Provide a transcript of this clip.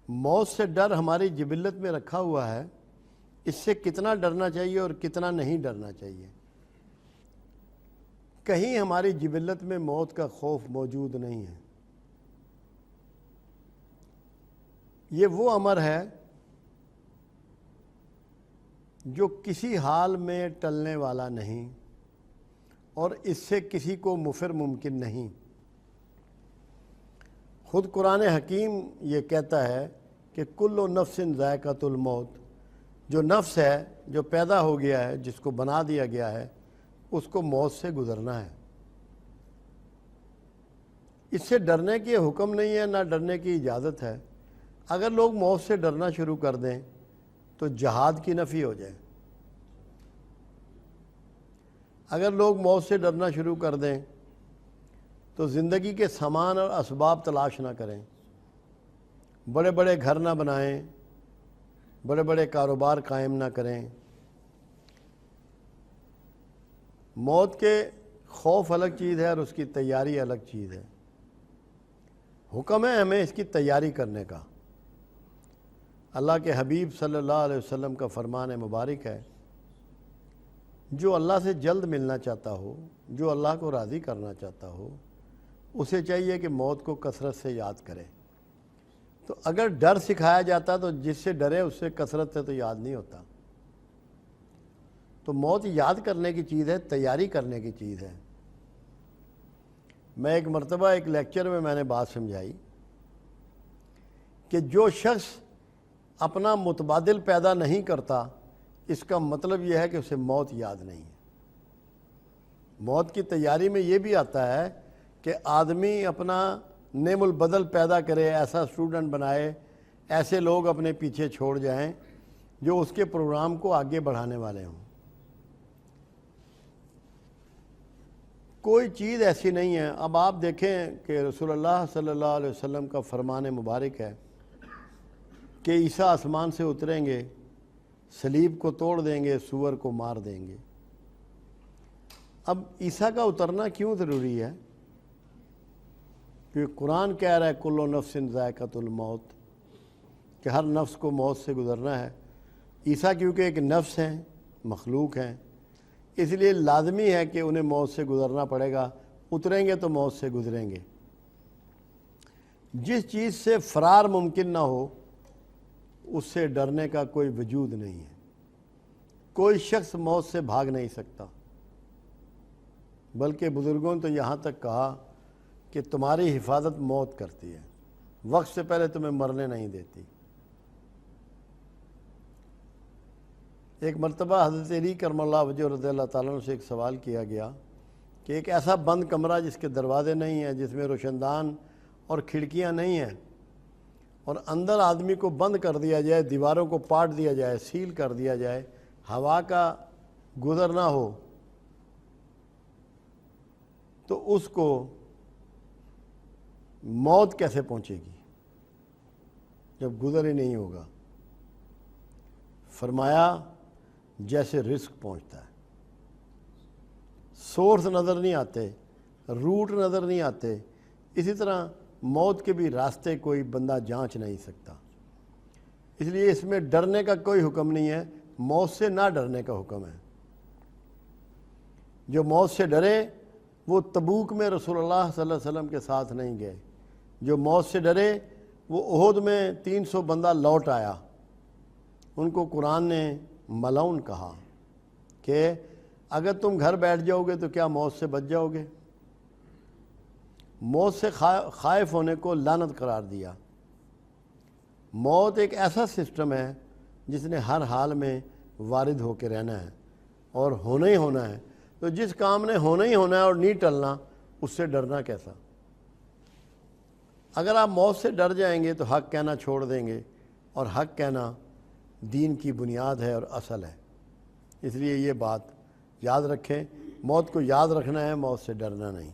موت سے ڈر ہماری جبلت میں رکھا ہوا ہے، اس سے کتنا ڈرنا چاہیے اور کتنا نہیں ڈرنا چاہیے۔ کہیں ہماری جبلت میں موت کا خوف موجود نہیں ہے۔ یہ وہ امر ہے جو کسی حال میں ٹلنے والا نہیں اور اس سے کسی کو مفر ممکن نہیں۔ خود قرآن حکیم یہ کہتا ہے کہ کل نفس ذائقۃ الموت، جو نفس ہے، جو پیدا ہو گیا ہے، جس کو بنا دیا گیا ہے، اس کو موت سے گزرنا ہے۔ اس سے ڈرنے کی حکم نہیں ہے، نہ ڈرنے کی اجازت ہے۔ اگر لوگ موت سے ڈرنا شروع کر دیں تو جہاد کی نفی ہو جائے۔ اگر لوگ موت سے ڈرنا شروع کر دیں تو زندگی کے سامان اور اسباب تلاش نہ کریں، بڑے بڑے گھر نہ بنائیں، بڑے بڑے کاروبار قائم نہ کریں۔ موت کے خوف الگ چیز ہے اور اس کی تیاری الگ چیز ہے۔ حکم ہے ہمیں اس کی تیاری کرنے کا۔ اللہ کے حبیب صلی اللہ علیہ وسلم کا فرمان مبارک ہے، جو اللہ سے جلد ملنا چاہتا ہو، جو اللہ کو راضی کرنا چاہتا ہو، اسے چاہیے کہ موت کو کثرت سے یاد کرے۔ تو اگر ڈر سکھایا جاتا تو جس سے ڈرے اس سے کثرت سے تو یاد نہیں ہوتا۔ تو موت یاد کرنے کی چیز ہے، تیاری کرنے کی چیز ہے۔ میں ایک مرتبہ ایک لیکچر میں نے بات سمجھائی کہ جو شخص اپنا متبادل پیدا نہیں کرتا، اس کا مطلب یہ ہے کہ اسے موت یاد نہیں ہے۔ موت کی تیاری میں یہ بھی آتا ہے کہ آدمی اپنا نعم البدل پیدا کرے، ایسا اسٹوڈنٹ بنائے، ایسے لوگ اپنے پیچھے چھوڑ جائیں جو اس کے پروگرام کو آگے بڑھانے والے ہوں۔ کوئی چیز ایسی نہیں ہے۔ اب آپ دیکھیں کہ رسول اللہ صلی اللہ علیہ وسلم کا فرمان مبارک ہے کہ عیسیٰ آسمان سے اتریں گے، صلیب کو توڑ دیں گے، سور کو مار دیں گے۔ اب عیسیٰ کا اترنا کیوں ضروری ہے؟ کیونکہ قرآن کہہ رہا ہے کل نفس ذائقۃ الموت، کہ ہر نفس کو موت سے گزرنا ہے۔ عیسیٰ کیونکہ ایک نفس ہیں، مخلوق ہیں، اس لیے لازمی ہے کہ انہیں موت سے گزرنا پڑے گا۔ اتریں گے تو موت سے گزریں گے۔ جس چیز سے فرار ممکن نہ ہو اس سے ڈرنے کا کوئی وجود نہیں ہے۔ کوئی شخص موت سے بھاگ نہیں سکتا، بلکہ بزرگوں نے تو یہاں تک کہا کہ تمہاری حفاظت موت کرتی ہے، وقت سے پہلے تمہیں مرنے نہیں دیتی۔ ایک مرتبہ حضرت علی کرم اللہ وجہ رضی اللہ تعالیٰ عنہ سے ایک سوال کیا گیا کہ ایک ایسا بند کمرہ جس کے دروازے نہیں ہیں، جس میں روشن دان اور کھڑکیاں نہیں ہیں، اور اندر آدمی کو بند کر دیا جائے، دیواروں کو پاٹ دیا جائے، سیل کر دیا جائے، ہوا کا گزر نہ ہو، تو اس کو موت کیسے پہنچے گی جب گزر ہی نہیں ہوگا؟ فرمایا جیسے رزق پہنچتا ہے۔ سورس نظر نہیں آتے، روٹ نظر نہیں آتے، اسی طرح موت کے بھی راستے کوئی بندہ جانچ نہیں سکتا۔ اس لیے اس میں ڈرنے کا کوئی حکم نہیں ہے، موت سے نہ ڈرنے کا حکم ہے۔ جو موت سے ڈرے وہ تبوک میں رسول اللہ صلی اللہ علیہ وسلم کے ساتھ نہیں گئے۔ جو موت سے ڈرے وہ احد میں 300 بندہ لوٹ آیا۔ ان کو قرآن نے ملعون کہا کہ اگر تم گھر بیٹھ جاؤ گے تو کیا موت سے بچ جاؤ گے؟ موت سے خائف ہونے کو لعنت قرار دیا۔ موت ایک ایسا سسٹم ہے جس نے ہر حال میں وارد ہو کے رہنا ہے اور ہونا ہی ہونا ہے۔ تو جس کام نے ہونا ہی ہونا ہے اور نہیں ٹلنا، اس سے ڈرنا کیسا؟ اگر آپ موت سے ڈر جائیں گے تو حق کہنا چھوڑ دیں گے، اور حق کہنا دین کی بنیاد ہے اور اصل ہے۔ اس لیے یہ بات یاد رکھیں، موت کو یاد رکھنا ہے، موت سے ڈرنا نہیں۔